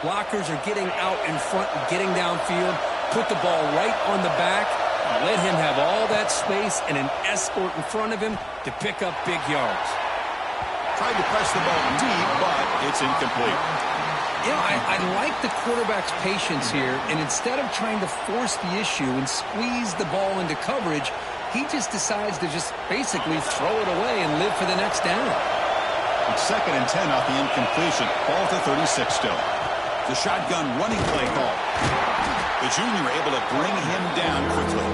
blockers are getting out in front and getting downfield, put the ball right on the back, and let him have all that space and an escort in front of him to pick up big yards. Tried to press the ball deep, but it's incomplete. You know, I like the quarterback's patience here, and instead of trying to force the issue and squeeze the ball into coverage, he just decides to just basically throw it away and live for the next down. It's 2nd and 10 off the incompletion. Ball to 36 still. The shotgun running play call. The junior able to bring him down quickly.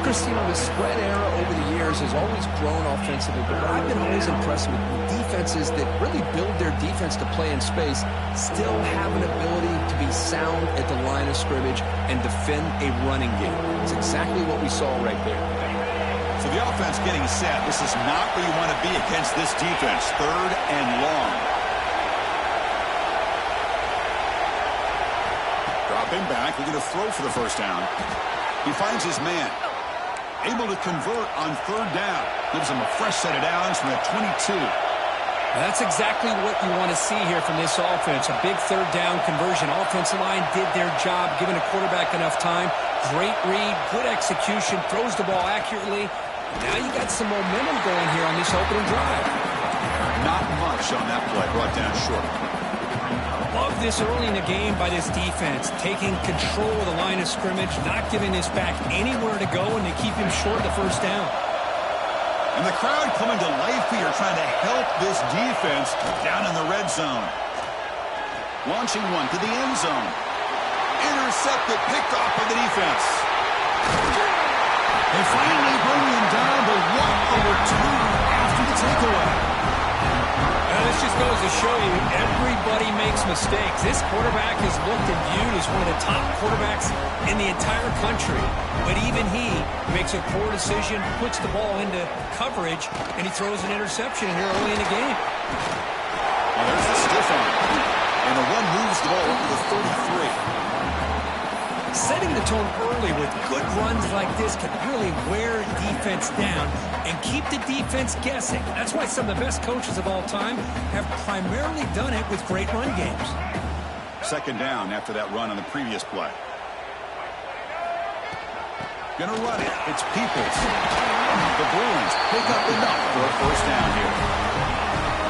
Chris, you know, the spread era over the years has always grown offensively, but what I've been always impressed with defenses that really build their defense to play in space still have an ability to be sound at the line of scrimmage and defend a running game. It's exactly what we saw right there. So the offense getting set. This is not where you want to be against this defense. 3rd and long. Dropping back, looking to throw for the first down. He finds his man. Able to convert on 3rd down. Gives him a fresh set of downs from the 22. That's exactly what you want to see here from this offense. A big 3rd down conversion. Offensive line did their job, giving a quarterback enough time. Great read, good execution, throws the ball accurately. Now you got some momentum going here on this opening drive. Not much on that play. Brought down short. Love this early in the game by this defense, taking control of the line of scrimmage, not giving this back anywhere to go, and to keep him short the first down. And the crowd coming to life here, trying to help this defense down in the red zone. Launching one to the end zone. Intercepted, picked off by the defense. They finally bring him down, but what a return after the takeaway. This just goes to show you everybody makes mistakes. This quarterback is looked and viewed as one of the top quarterbacks in the entire country. But even he makes a poor decision, puts the ball into coverage, and he throws an interception here early in the game. Well, there's the stiff arm. And the one moves the ball over the 33. Setting the tone early with good runs like this can really wear defense down and keep the defense guessing. That's why some of the best coaches of all time have primarily done it with great run games. 2nd down after that run on the previous play. Gonna run it. It's Peoples. The Bruins pick up enough for a first down here.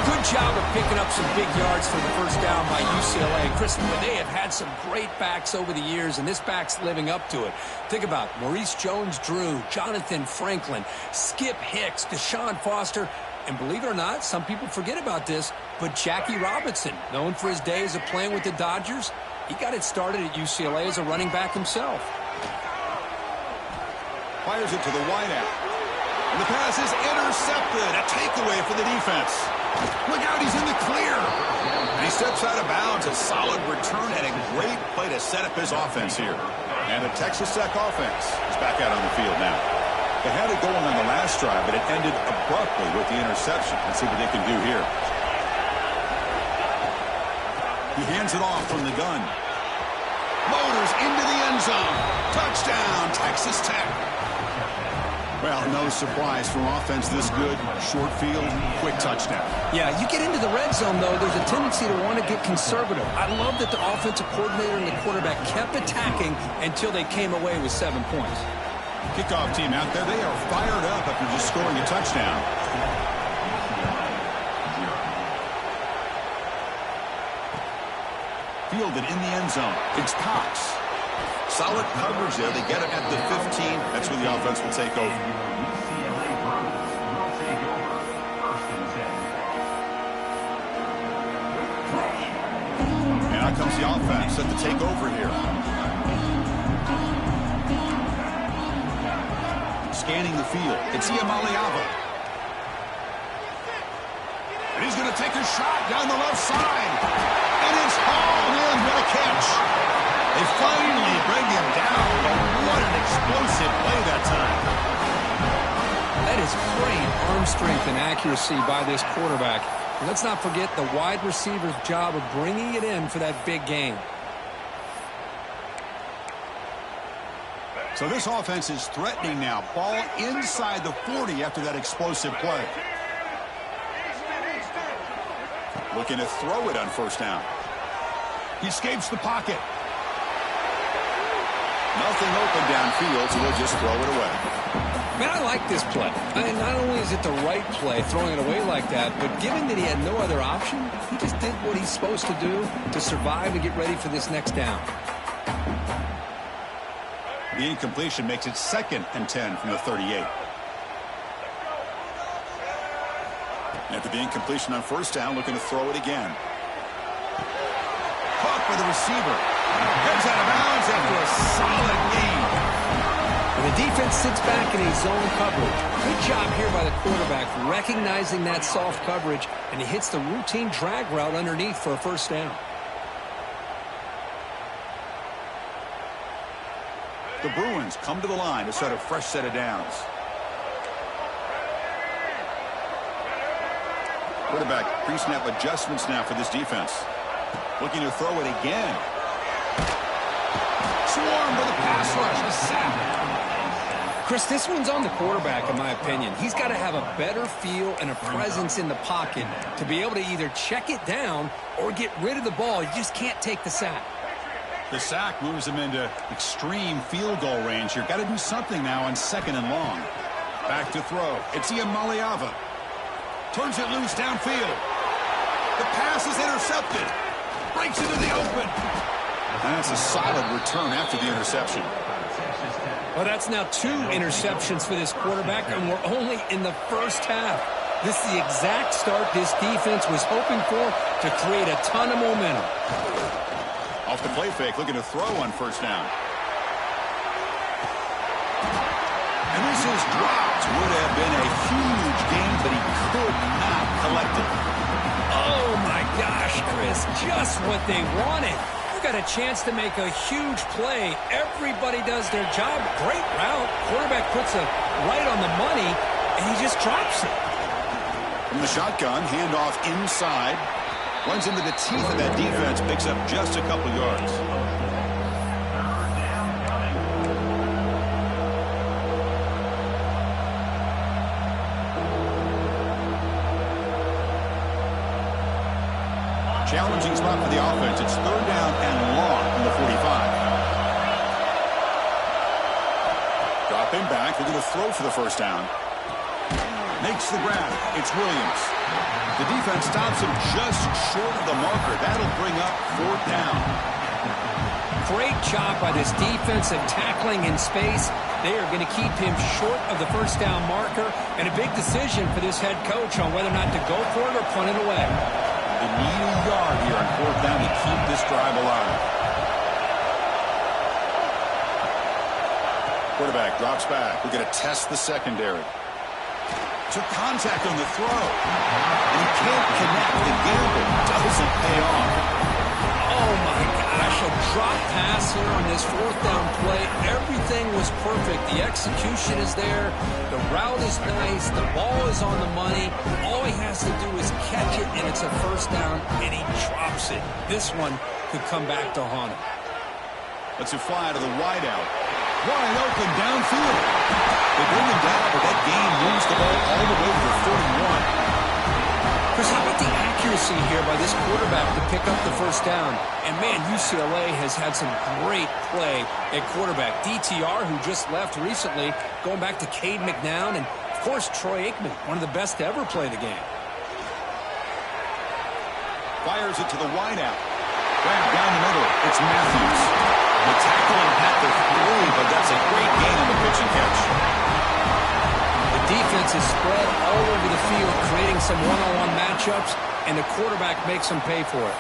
Good job of picking up some big yards for the first down by UCLA. Chris, they have had some great backs over the years, and this back's living up to it. Think about Maurice Jones-Drew, Jonathan Franklin, Skip Hicks, Deshaun Foster, and believe it or not, some people forget about this, but Jackie Robinson, known for his days of playing with the Dodgers, he got it started at UCLA as a running back himself. Fires it to the wideout. And the pass is intercepted. A takeaway for the defense. Look out, he's in the clear. And he steps out of bounds. A solid return and a great play to set up his offense here. And the Texas Tech offense is back out on the field now. They had it going on the last drive, but it ended abruptly with the interception. Let's see what they can do here. He hands it off from the gun. Motors into the end zone. Touchdown, Texas Tech. Well, no surprise from offense this good. Short field, quick touchdown. Yeah, you get into the red zone, though, there's a tendency to want to get conservative. I love that the offensive coordinator and the quarterback kept attacking until they came away with 7 points. Kickoff team out there, they are fired up after just scoring a touchdown. Fielded in the end zone. It's Cox. Solid coverage there. They get him at the 15. That's where the offense will take over. And out comes the offense set to take over here. Scanning the field. It's Iamaleava. And he's going to take a shot down the left side. And it's hauled in. What a catch. They finally bring him down, but what an explosive play that time. That is great arm strength and accuracy by this quarterback. And let's not forget the wide receiver's job of bringing it in for that big game. So this offense is threatening now. Ball inside the 40 after that explosive play. Looking to throw it on first down. He escapes the pocket. Nothing open downfield, so we'll just throw it away. Man, I like this play. Not only is it the right play, throwing it away like that, but given that he had no other option, he just did what he's supposed to do to survive and get ready for this next down. The incompletion makes it 2nd and 10 from the 38. After the incompletion on first down, looking to throw it again. Caught by the receiver. Heads out of bounds after a solid gain. And the defense sits back in a zone coverage. Good job here by the quarterback, recognizing that soft coverage, and he hits the routine drag route underneath for a first down. The Bruins come to the line to start a fresh set of downs. Quarterback pre-snap adjustments now for this defense. Looking to throw it again. Swarmed by the pass rush. The sack. Chris, this one's on the quarterback, in my opinion. He's got to have a better feel and a presence in the pocket to be able to either check it down or get rid of the ball. You just can't take the sack. The sack moves him into extreme field goal range here. Got to do something now on 2nd and long. Back to throw. It's Iamaleava. Turns it loose downfield. The pass is intercepted. Breaks into the open. And that's a solid return after the interception. Well, that's now 2 interceptions for this quarterback, and we're only in the first half. This is the exact start this defense was hoping for to create a ton of momentum. Off the play fake, looking to throw on first down. And this is dropped. Would have been a huge gain, but he could not collect it. Oh, my gosh, Chris, just what they wanted. You got a chance to make a huge play. Everybody does their job. Great route. Quarterback puts it right on the money, and he just drops it. From the shotgun, handoff inside. Runs into the teeth of that defense, picks up just a couple yards. Challenging spot for the offense. It's 3rd down and long from the 45. Dropping back, looking to throw for the first down. Makes the grab. It's Williams. The defense stops him just short of the marker. That'll bring up 4th down. Great job by this defensive tackling in space. They are going to keep him short of the first down marker, and a big decision for this head coach on whether or not to go for it or punt it away. They need a yard here on 4th down to keep this drive alive. Quarterback drops back. We're going to test the secondary. Took contact on the throw. And he can't connect. The gamble doesn't pay off. Oh, my gosh. A drop pass here on this 4th down play. Everything was perfect. The execution is there. The route is nice. The ball is on the money. All he has to do is catch it, and it's a first down, and he drops it. This one could come back to haunt him. Let's it fly to the wideout. Wide open downfield. They bring him down, but that gain moves the ball all the way to the 41. Chris, how about the accuracy here by this quarterback to pick up the first down? And, man, UCLA has had some great play at quarterback. DTR, who just left recently, going back to Cade McNown, and, of course, Troy Aikman, one of the best to ever play the game. Fires it to the wideout. Grab down the middle. It's Matthews. The tackle and at the 3, but that's a great gain on the pitch and catch. The defense is spread all over the field, creating some one-on-one matchups, and the quarterback makes them pay for it.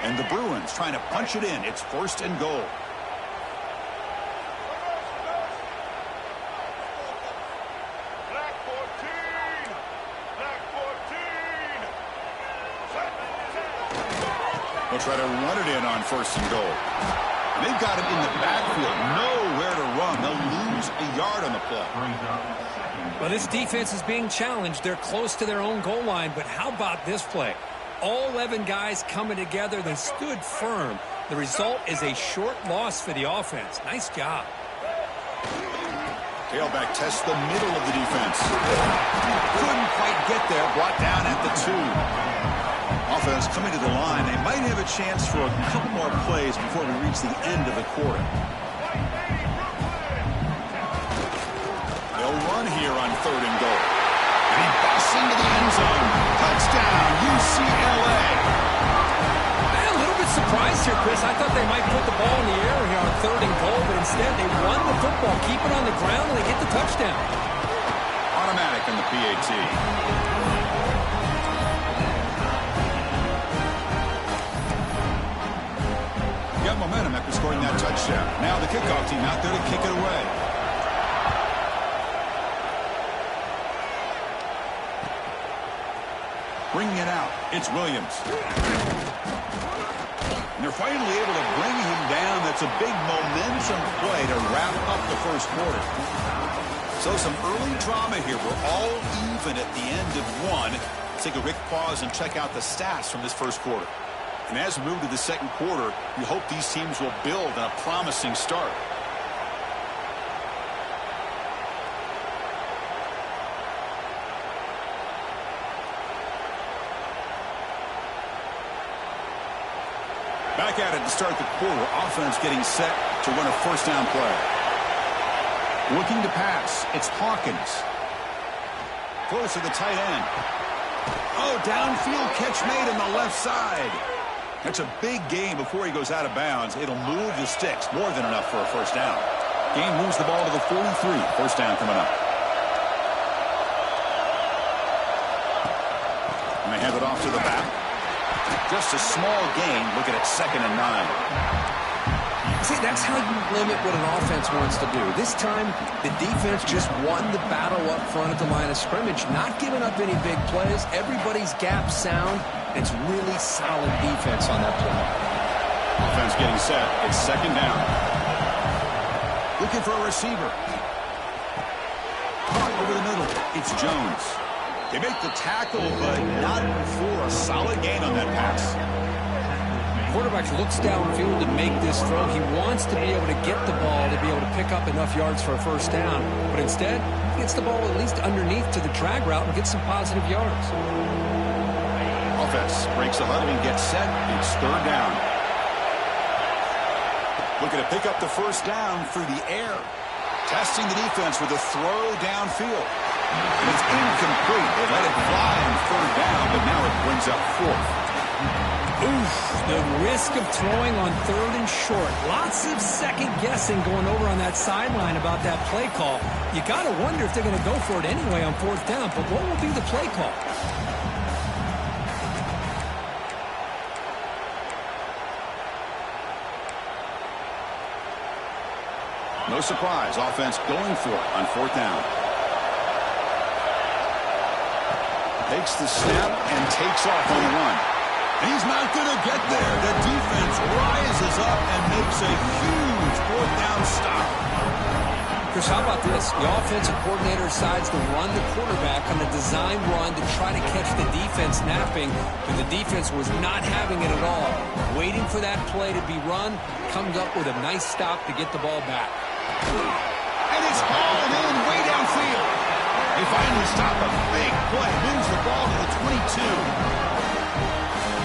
And the Bruins trying to punch it in. It's 1st and goal. They'll try to run it in on 1st and goal. And they've got him in the backfield. Nowhere to run. They'll lose a yard on the play. Well, this defense is being challenged. They're close to their own goal line, but how about this play? All 11 guys coming together. They stood firm. The result is a short loss for the offense. Nice job. Tailback tests the middle of the defense. Couldn't quite get there. Brought down at the 2. Offense coming to the line. They might have a chance for a couple more plays before we reach the end of the quarter. They'll run here on 3rd and goal. And he busts into the end zone. Touchdown, UCLA. A little bit surprised here, Chris. I thought they might put the ball in the air here on 3rd and goal, but instead they run the football, keep it on the ground, and they get the touchdown. Automatic on the PAT. Got momentum after scoring that touchdown. Now the kickoff team out there to kick it away. Bringing it out, it's Williams. And they're finally able to bring him down. That's a big momentum play to wrap up the first quarter. So some early drama here. We're all even at the end of 1. Let's take a quick pause and check out the stats from this first quarter. And as we move to the second quarter, we hope these teams will build on a promising start. Back at it to start the quarter. Offense getting set to run a first down play. Looking to pass. It's Hawkins. Close to the tight end. Oh, downfield catch made on the left side. That's a big gain before he goes out of bounds. It'll move the sticks. More than enough for a first down. Gain moves the ball to the 43. First down coming up. And they hand it off to the back. Just a small gain. Looking at 2nd and 9. See, that's how you limit what an offense wants to do. This time, the defense just won the battle up front at the line of scrimmage, not giving up any big plays. Everybody's gap sound. It's really solid defense on that play. Offense getting set. It's 2nd down. Looking for a receiver. Caught over the middle. It's Jones. They make the tackle, but not for a solid gain on that pass. Quarterback looks downfield to make this throw. He wants to be able to get the ball to be able to pick up enough yards for a first down. But instead, he gets the ball at least underneath to the drag route and gets some positive yards. Offense breaks the huddle and gets set. It's 3rd down. Looking to pick up the first down through the air. Testing the defense with a throw downfield. And it's incomplete. They let it fly on 3rd down, but now it brings up 4th. Oof, the risk of throwing on 3rd and short. Lots of second guessing going over on that sideline about that play call. You got to wonder if they're going to go for it anyway on 4th down, but what will be the play call? No surprise, offense going for it on 4th down. Takes the snap and takes off on the run. And he's not going to get there. The defense rises up and makes a huge 4th down stop. Chris, how about this? The offensive coordinator decides to run the quarterback on a design run to try to catch the defense napping, but the defense was not having it at all. Waiting for that play to be run, comes up with a nice stop to get the ball back. And it's hauled in way downfield. They finally stop a big play. Moves the ball to the 22.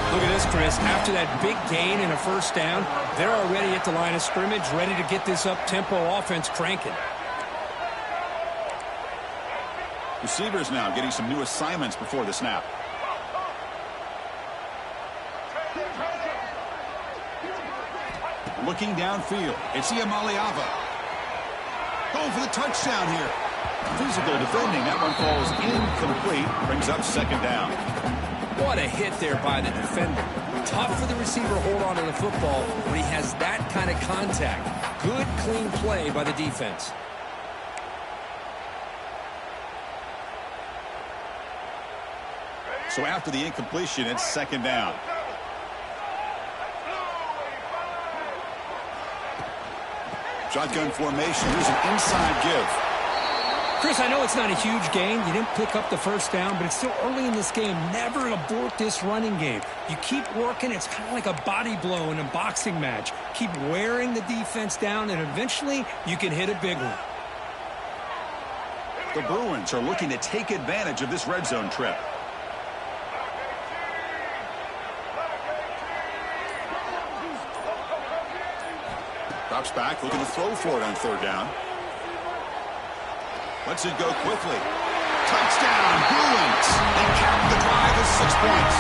Look at this, Chris. After that big gain and a first down, they're already at the line of scrimmage, ready to get this up-tempo offense cranking. Receivers now getting some new assignments before the snap. Looking downfield. It's Iamaleava. Going for the touchdown here. Physical defending. That one falls incomplete. Brings up 2nd down. What a hit there by the defender. Tough for the receiver to hold on to the football when he has that kind of contact. Good, clean play by the defense. So after the incompletion, it's 2nd down. Shotgun formation. Here's an inside give. Chris, I know it's not a huge gain. You didn't pick up the first down, but it's still early in this game. Never abort this running game. You keep working. It's kind of like a body blow in a boxing match. Keep wearing the defense down, and eventually you can hit a big one. The Bruins are looking to take advantage of this red zone trip. Drops back, looking to throw for it on third down. Lets it go quickly. Touchdown, Bruins! They cap the drive with 6 points.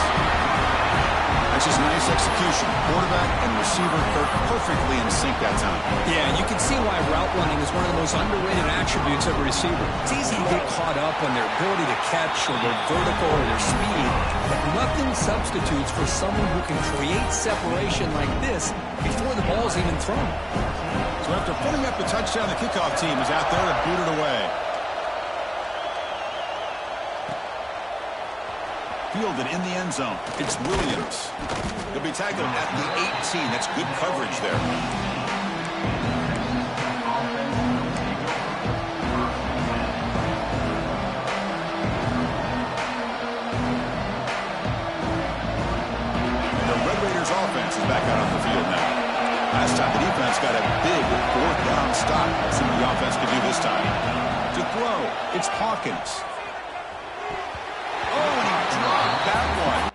That's just nice execution. Quarterback and receiver perfectly in sync that time. Yeah, you can see why route running is one of the most underrated attributes of a receiver. It's easy to get caught up on their ability to catch or their vertical or their speed, but nothing substitutes for someone who can create separation like this before the ball's even thrown. So after putting up the touchdown, the kickoff team is out there to boot it away. Fielded in the end zone. It's Williams. He'll be tackled at the 18. That's good coverage there. And the Red Raiders offense is back out on the field now. Last time the defense got a big fourth down stop. Let's see what the offense can do this time. To throw, it's Hawkins. That one.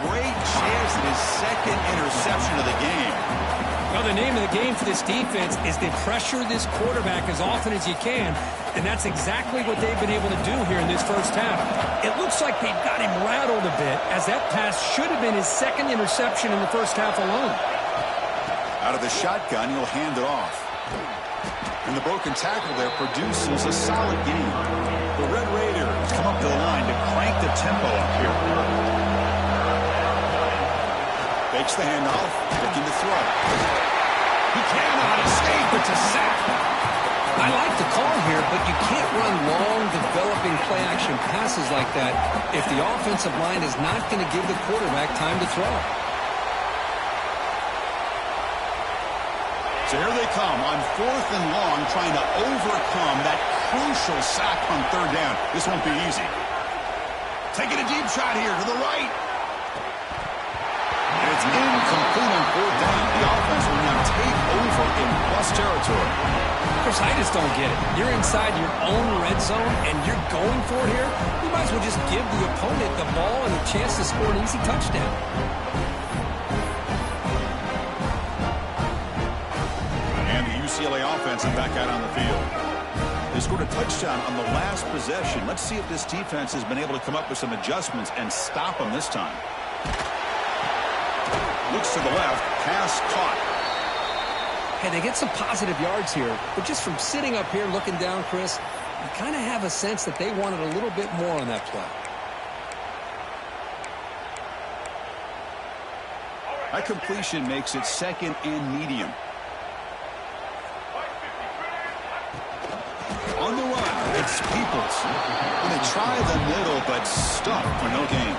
Great chance at his second interception of the game. Well, the name of the game for this defense is to pressure this quarterback as often as you can, and that's exactly what they've been able to do here in this first half. It looks like they've got him rattled a bit, as that pass should have been his second interception in the first half alone. Out of the shotgun, he'll hand it off. And the broken tackle there produces a solid gain. The Red Raiders come up to the line to crank the tempo up here. Fakes the handoff, looking to throw. He cannot escape. It's a sack. I like the call here, but you can't run long, developing play-action passes like that if the offensive line is not going to give the quarterback time to throw. So here they come on 4th and long, trying to overcome that crucial sack on third down. This won't be easy. Taking a deep shot here to the right. And it's incomplete on 4th down. The offense will now take over in plus territory. Chris, I just don't get it. You're inside your own red zone, and you're going for it here? You might as well just give the opponent the ball and a chance to score an easy touchdown. UCLA offense is back out on the field. They scored a touchdown on the last possession. Let's see if this defense has been able to come up with some adjustments and stop them this time. Looks to the left, pass caught. Hey, they get some positive yards here, but just from sitting up here looking down, Chris, you kind of have a sense that they wanted a little bit more on that play. That completion makes it 2nd and medium. On the run, it's Peoples. And they try the middle, but stuck for no gain.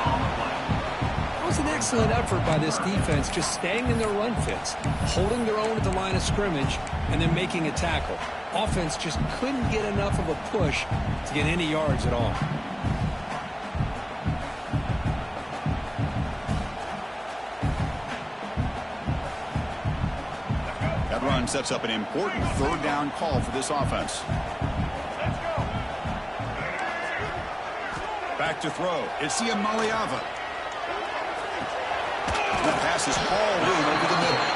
It was an excellent effort by this defense, just staying in their run fits, holding their own at the line of scrimmage, and then making a tackle. Offense just couldn't get enough of a push to get any yards at all. That run sets up an important third down call for this offense. Back to throw. It's Maliava. The pass is hauled in over the middle.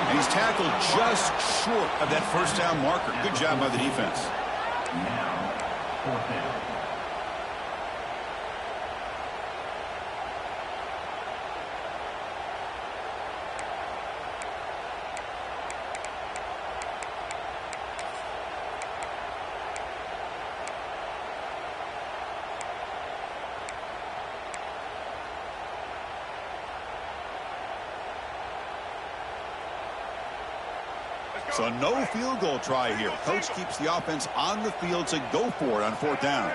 And he's tackled just short of that first down marker. Good job by the defense. Now, 4th down. So no field goal try here. Coach keeps the offense on the field to go for it on 4th down.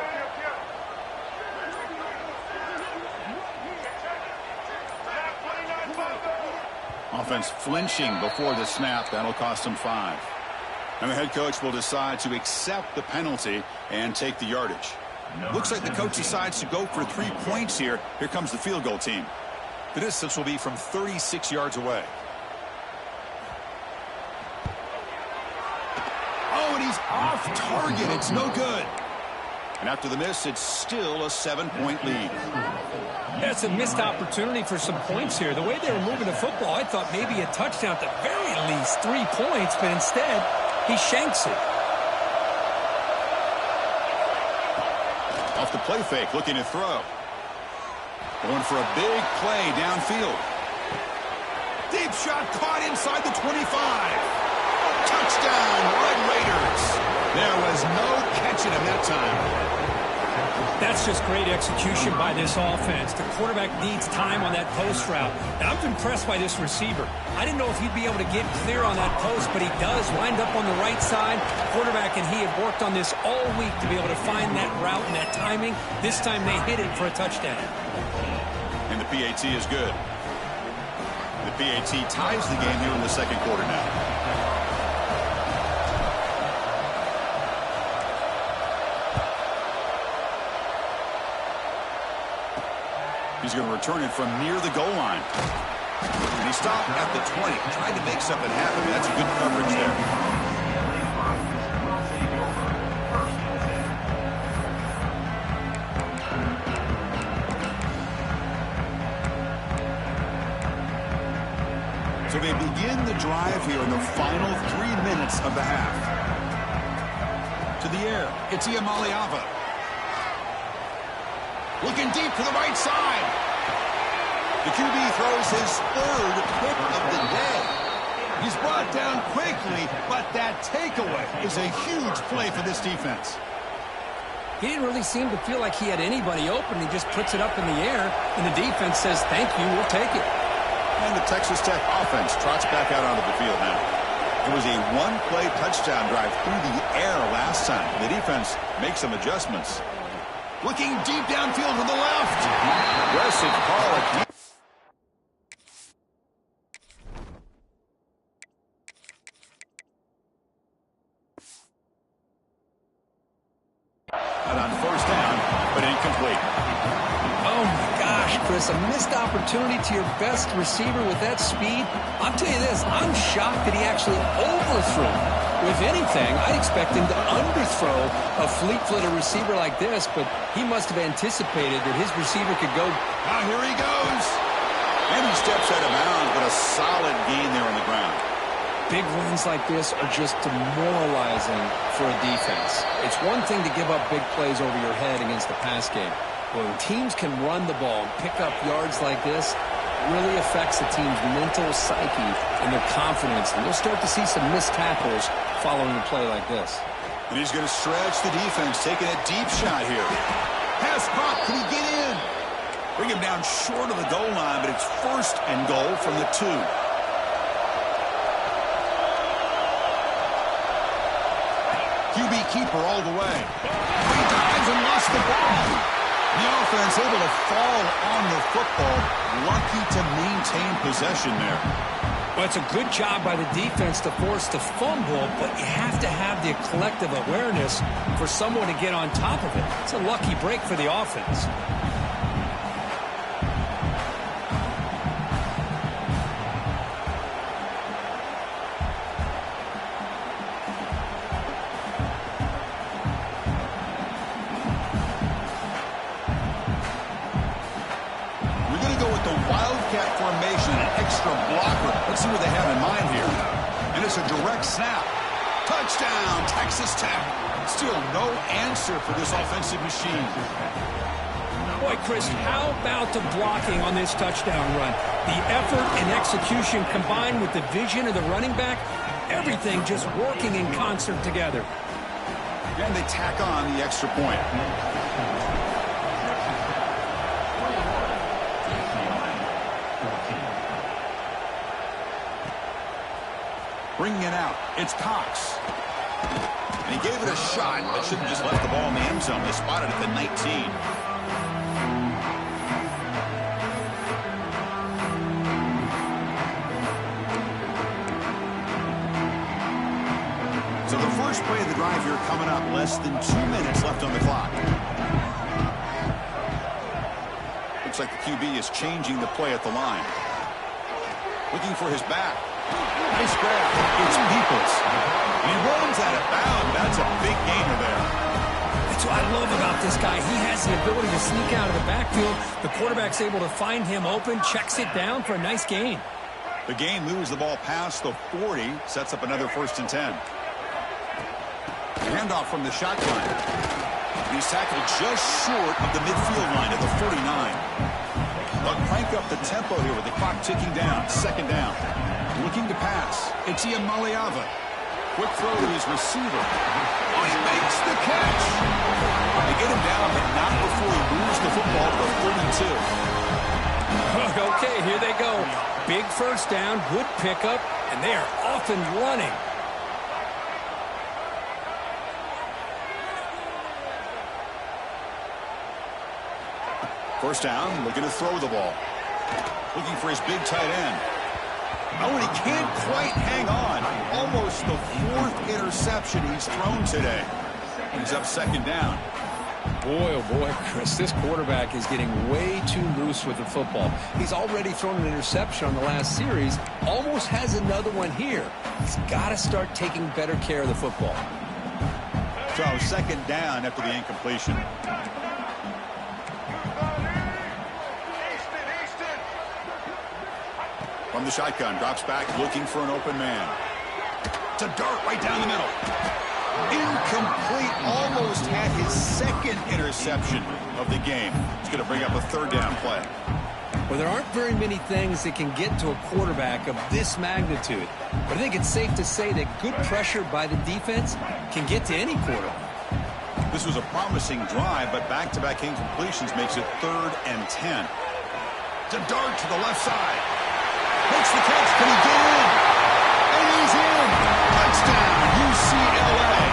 Offense flinching before the snap. That'll cost them 5. And the head coach will decide to accept the penalty and take the yardage. Looks like the coach decides to go for 3 points here. Here comes the field goal team. The distance will be from 36 yards away. Oh, and he's off target. It's no good. And after the miss, it's still a 7-point lead. Yeah, it's a missed opportunity for some points here. The way they were moving the football, I thought maybe a touchdown at the very least, 3 points, but instead, he shanks it. Off the play fake, looking to throw. Going for a big play downfield. Deep shot caught inside the 25. Touchdown, Red Raiders. There was no catching him that time. That's just great execution by this offense. The quarterback needs time on that post route. And I'm impressed by this receiver. I didn't know if he'd be able to get clear on that post, but he does. Lined up on the right side. Quarterback and he have worked on this all week to be able to find that route and that timing. This time they hit it for a touchdown. And the PAT is good. The PAT ties the game here in the second quarter now. He's going to return it from near the goal line. And he stopped at the 20, trying to make something happen. That's good coverage there. So they begin the drive here in the final 3 minutes of the half. To the air, it's Iamaleava. Looking deep to the right side. The QB throws his third pick of the day. He's brought down quickly, but that takeaway is a huge play for this defense. He didn't really seem to feel like he had anybody open. He just puts it up in the air, and the defense says, thank you, we'll take it. And the Texas Tech offense trots back out onto the field now. It was a one-play touchdown drive through the air last time. The defense makes some adjustments. Looking deep downfield to the left. Aggressive call. Out on first down, but incomplete. Oh, my gosh, Chris, a missed opportunity to your best receiver with that speed. I'll tell you this, I'm shocked that he actually overthrew. If anything, I'd expect him to underthrow a fleet-footed receiver like this, but he must have anticipated that his receiver could go. Now here he goes. And he steps out of bounds, but a solid gain there on the ground. Big wins like this are just demoralizing for a defense. It's one thing to give up big plays over your head against the pass game. But when teams can run the ball and pick up yards like this, it really affects the team's mental psyche and their confidence. And you'll start to see some missed tackles following a play like this. And he's going to stretch the defense, taking a deep shot here. Pass caught. Can he get in? Bring him down short of the goal line, but it's first and goal from the 2. QB keeper all the way. He dives and lost the ball. The offense able to fall on the football. Lucky to maintain possession there. Well, it's a good job by the defense to force the fumble, but you have to have the collective awareness for someone to get on top of it. It's a lucky break for the offense. Let's see what they have in mind here. And it's a direct snap. Touchdown, Texas Tech. Still no answer for this offensive machine. Boy, Chris, how about the blocking on this touchdown run? The effort and execution combined with the vision of the running back, everything just working in concert together. And they tack on the extra point. Bringing it out, it's Cox. And he gave it a shot, but should have just left the ball in the end zone. They spotted at the 19. So the first play of the drive here coming up, less than 2 minutes left on the clock. Looks like the QB is changing the play at the line. Looking for his back. Nice grab. It's Peoples. He runs out of bounds. That's a big gainer there. That's what I love about this guy. He has the ability to sneak out of the backfield. The quarterback's able to find him open, checks it down for a nice gain. The game moves the ball past the 40, sets up another 1st and 10. Handoff from the shotgun. He's tackled just short of the midfield line at the 49. They'll crank up the tempo here with the clock ticking down. 2nd down. Looking to pass. It's Maliava. Quick throw to his receiver. Oh, he makes the catch. They get him down, but not before he moves the football to the 32. Okay, here they go. Big 1st down, good pickup, and they are off and running. First down, looking to throw the ball. Looking for his big tight end. Oh, and he can't quite hang on. Almost the 4th interception he's thrown today. He's up 2nd down. Boy, oh boy, Chris, this quarterback is getting way too loose with the football. He's already thrown an interception on the last series, almost has another one here. He's got to start taking better care of the football. So 2nd down after the incompletion. From the shotgun, drops back, looking for an open man. To dart right down the middle. Incomplete, almost had his 2nd interception of the game. It's going to bring up a 3rd down play. Well, there aren't very many things that can get to a quarterback of this magnitude. But I think it's safe to say that good pressure by the defense can get to any quarterback. This was a promising drive, but back-to-back incompletions makes it 3rd and 10. To dart to the left side. Makes the catch. Can he get in? And he's in. Touchdown, UCLA.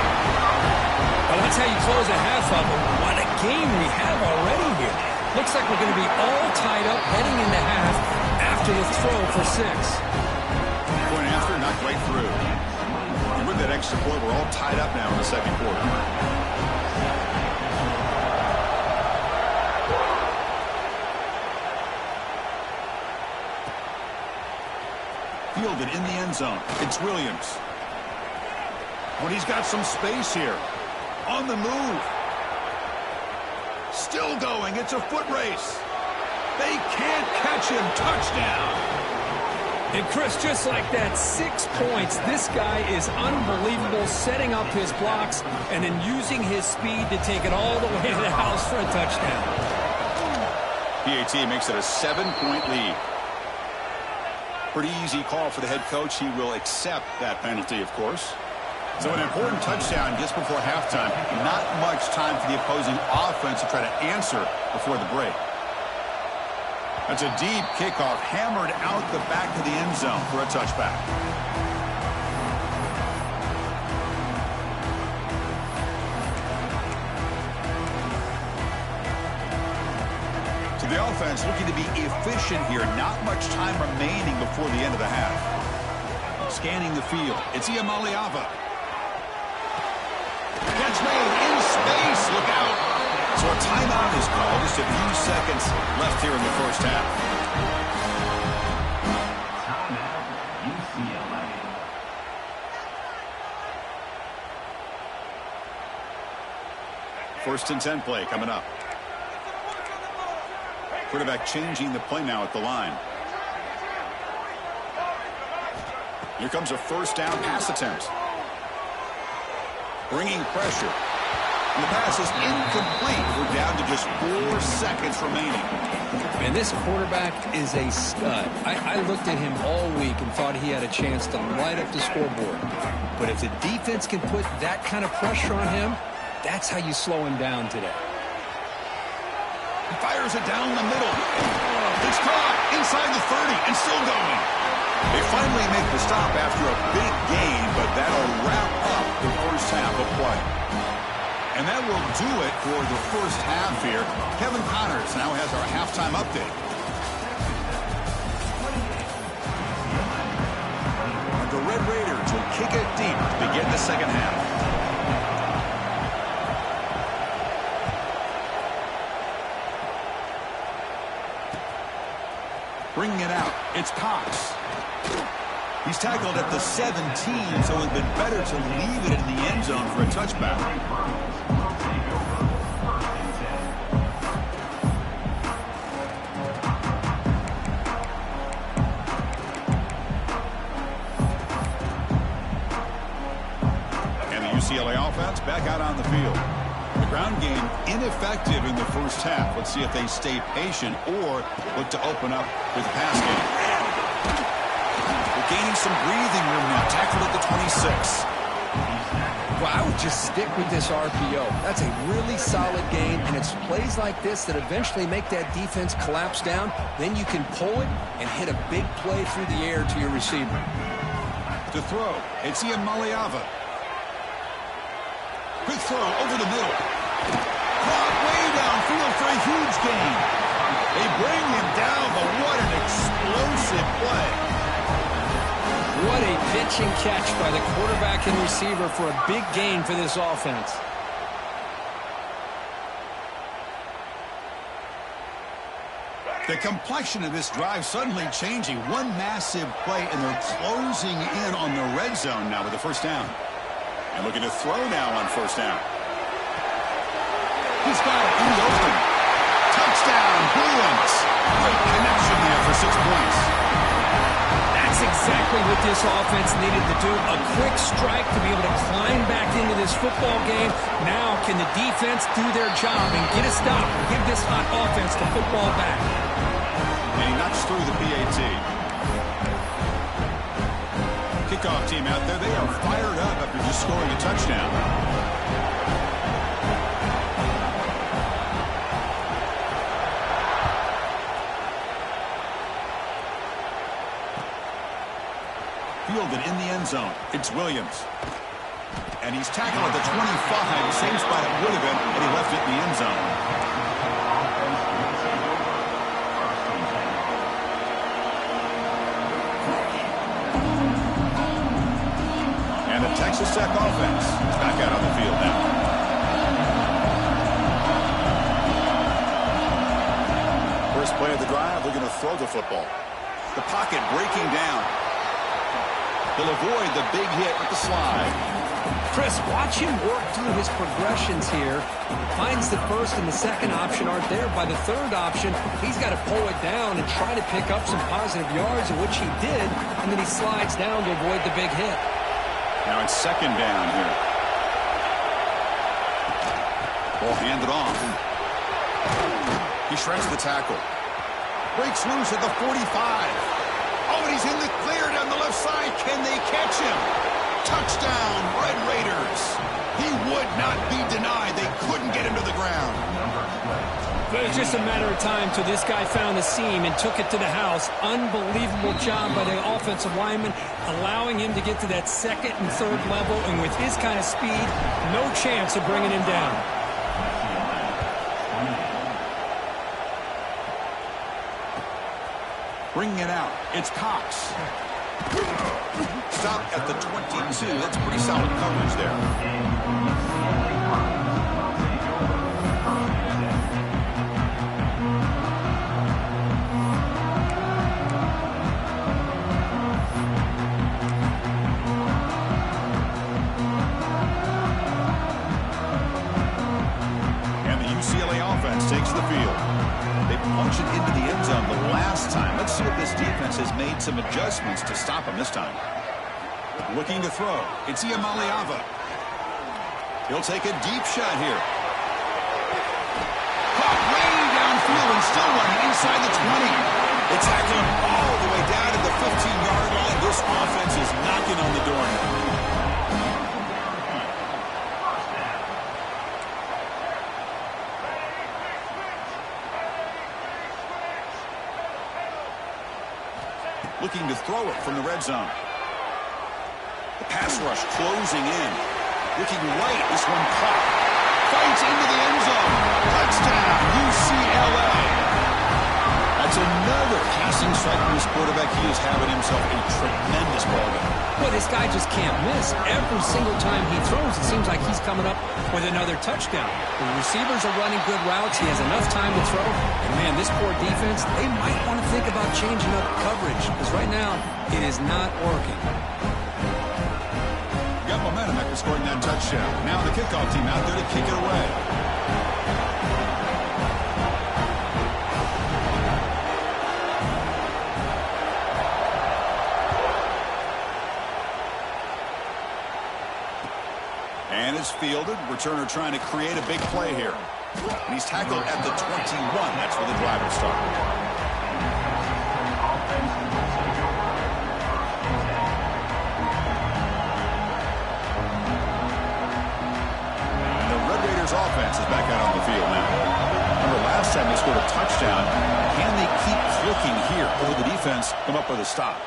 Well, that's how you close a half of it. What a game we have already here. Looks like we're going to be all tied up heading into half after the throw for 6. Point after, not quite through. And with that extra point, we're all tied up now in the 2nd quarter. Fielded in the end zone. It's Williams. When he's got some space here. On the move. Still going. It's a foot race. They can't catch him. Touchdown. And Chris, just like that, 6 points. This guy is unbelievable, setting up his blocks and then using his speed to take it all the way to the house for a touchdown. PAT makes it a 7-point lead. Pretty easy call for the head coach. He will accept that penalty, of course. So an important touchdown just before halftime. Not much time for the opposing offense to try to answer before the break. That's a deep kickoff, hammered out the back of the end zone for a touchback. So the offense looking to be efficient here. Not much time remaining before the end of the half. Scanning the field. It's Maliava. Catch made in space. Look out. So a timeout is called. Just a few seconds left here in the 1st half. First and 10 play coming up. Quarterback changing the play now at the line. Here comes a 1st down pass attempt. Bringing pressure. And the pass is incomplete. We're down to just 4 seconds remaining. And this quarterback is a stud. I looked at him all week and thought he had a chance to light up the scoreboard. But if the defense can put that kind of pressure on him, that's how you slow him down today. He fires it down the middle. It's caught inside the 30 and still going. They finally make the stop after a big gain, but that'll wrap up the 1st half of play. And that will do it for the 1st half here. Kevin Connors now has our halftime update. The Red Raiders will kick it deep to begin the 2nd half. Bringing it out, it's Cox. He's tackled at the 17, so it would have been better to leave it in the end zone for a touchback. And the UCLA offense back out on the field. The ground game ineffective in the first half. Let's see if they stay patient or look to open up with the pass game. We're gaining some breathing room now. Tackled at the 26. Well, I would just stick with this RPO. That's a really solid gain, and it's plays like this that eventually make that defense collapse down. Then you can pull it and hit a big play through the air to your receiver. To throw, it's Maliava. Quick throw over the middle. Caught way downfield for a huge gain. They bring him down, but what an explosive play. What a pitch and catch by the quarterback and receiver for a big gain for this offense. The complexion of this drive suddenly changing. One massive play, and they're closing in on the red zone now with the first down. And looking to throw now on first down. He's got it in the open. Touchdown, Bruins. Great connection there for 6 points. That's exactly what this offense needed to do. A quick strike to be able to climb back into this football game. Now can the defense do their job and get a stop and give this hot offense the football back? And he knocks through the PAT. Kickoff team out there. They are fired up after just scoring a touchdown. Fielded in the end zone. It's Williams. And he's tackled at the 25. Same spot it would have been, but he left it in the end zone. And the Texas Tech offense is back out on the field now. First play of the drive, they're going to throw the football. The pocket breaking down. He'll avoid the big hit with the slide. Chris, watch him work through his progressions here. Finds the first and the second option aren't there. By the third option, he's got to pull it down and try to pick up some positive yards, of which he did, and then he slides down to avoid the big hit. Now it's second down here. Ball handed off. He shreds the tackle. Breaks loose at the 45. Oh, and he's in the clear down the left side. Can they catch him? Touchdown, Red Raiders. He would not be denied. They couldn't get him to the ground. But it was just a matter of time till this guy found the seam and took it to the house. Unbelievable job by the offensive lineman, allowing him to get to that second and third level. And with his kind of speed, no chance of bringing him down. Bringing it out, it's Cox. Stopped at the 22. That's pretty solid coverage there. And the UCLA offense takes the field. They punch it into the end zone the last time. Let's see if this defense has made some adjustments to stop him this time. Looking to throw. It's Maliava. He'll take a deep shot here. Caught way downfield and still running inside the 20. They tackle him all the way down to the 15-yard line. This offense is knocking on the door now. Looking to throw it from the red zone. The pass rush closing in. Looking right, this one caught. Fights into the end zone. Touchdown, UCLA. That's That's another passing strike from his quarterback. He is having himself a tremendous ball game. Well, this guy just can't miss. Every single time he throws, it seems like he's coming up with another touchdown. The receivers are running good routes. He has enough time to throw. And, man, this poor defense, they might want to think about changing up coverage because right now it is not working. Got momentum after scoring that touchdown. Now the kickoff team out there to kick it away. And it's fielded. Returner trying to create a big play here. And he's tackled at the 21. That's where the drive will start. And the Red Raiders offense is back out on the field now. Remember last time they scored a touchdown. Can they keep clicking here? Or will the defense come up with a stop?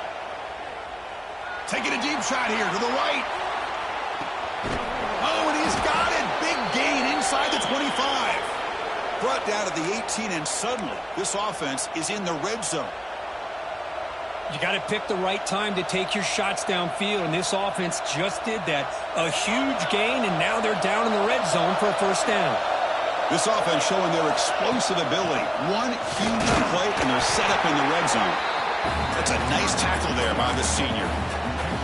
Taking a deep shot here to the right. Oh, and he's got it. Big gain inside the 25. Brought down to the 18, and suddenly this offense is in the red zone. You got to pick the right time to take your shots downfield, and this offense just did that. A huge gain, and now they're down in the red zone for a first down. This offense showing their explosive ability. One huge play, and they're set up in the red zone. That's a nice tackle there by the senior.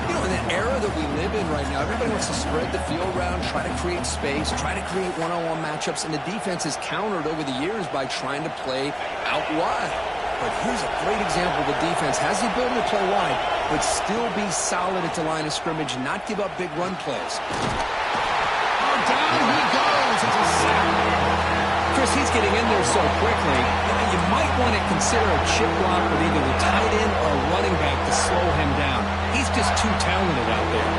You know, in the era that we live in right now, everybody wants to spread the field around, try to create space, try to create one-on-one matchups, and the defense is countered over the years by trying to play out wide. But here's a great example. The defense has the ability to play wide, but still be solid at the line of scrimmage and not give up big run plays. Oh, down he goes. It's a sack. Chris, he's getting in there so quickly, you might want to consider a chip block with either the tight end or a running back to slow him down. He's just too talented out there.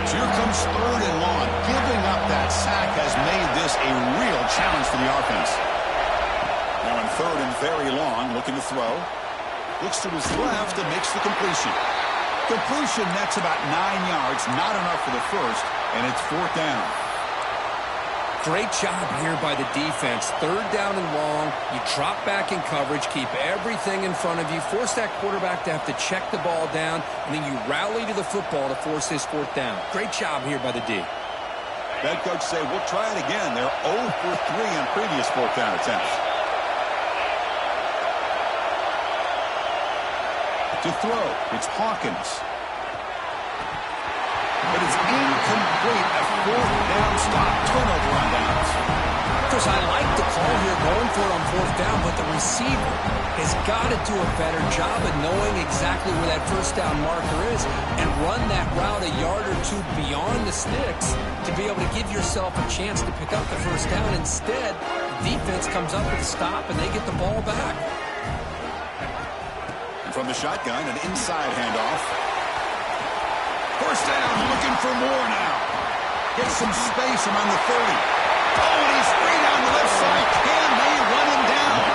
Here comes third and long. Giving up that sack has made this a real challenge for the offense. Now in third and very long, looking to throw. Looks to his left and makes the completion. Completion nets about 9 yards, not enough for the first, and it's fourth down. Great job here by the defense. Third down and long. You drop back in coverage, keep everything in front of you, force that quarterback to have to check the ball down, and then you rally to the football to force this fourth down. Great job here by the D. Head coach say, we'll try it again. They're 0 for 3 on previous fourth down attempts. To throw, it's Hawkins. But it's incomplete. A fourth down stop. Turnover on downs. Chris, I like the call here going for it on fourth down, but the receiver has got to do a better job of knowing exactly where that first down marker is and run that route a yard or two beyond the sticks to be able to give yourself a chance to pick up the first down. Instead, the defense comes up with a stop and they get the ball back. From the shotgun, an inside handoff. First down, looking for more now. Gets some space around the 30. Oh, and he's free down the left side. Can they run him down?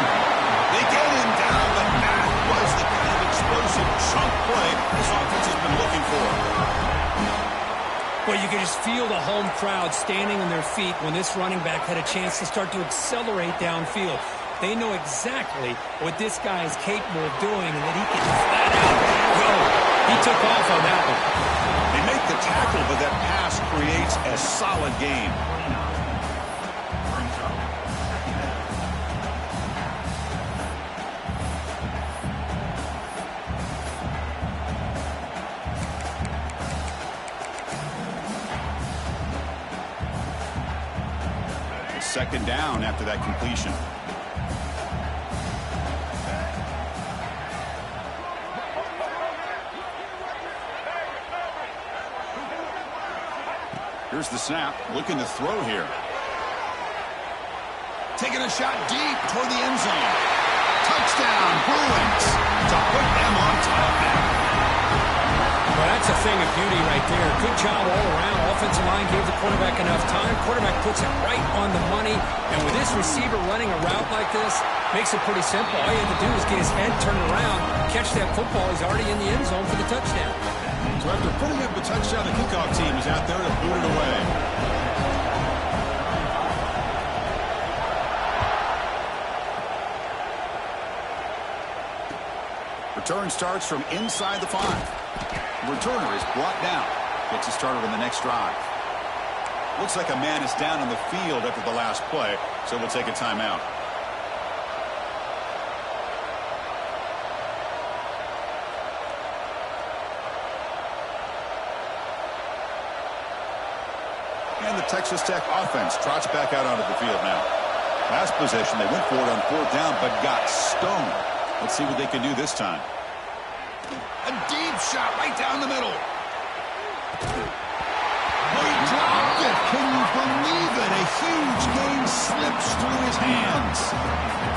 They get him down, but that was the kind of explosive chunk play this offense has been looking for. Well, you can just feel the home crowd standing on their feet when this running back had a chance to start to accelerate downfield. They know exactly what this guy is capable of doing and that he can flat out go. He took off on that one. They make the tackle, but that pass creates a solid gain. Second down after that completion. Here's the snap, looking to throw here. Taking a shot deep toward the end zone. Touchdown, Bruins, to put them on top now. Well, that's a thing of beauty right there. Good job all around. Offensive line gave the quarterback enough time. Quarterback puts it right on the money. And with this receiver running a route like this, makes it pretty simple. All you have to do is get his head turned around, catch that football. He's already in the end zone for the touchdown. So after putting up the touchdown, the kickoff team is out there to boot it away. Return starts from inside the 5. The returner is brought down. Gets it started on the next drive. Looks like a man is down on the field after the last play, so we'll take a timeout. And the Texas Tech offense trots back out onto the field now. Last possession, they went for it on 4th down, but got stoned. Let's see what they can do this time. A deep shot right down the middle. Oh, he dropped it. Can you believe it? A huge gain slips through his hands.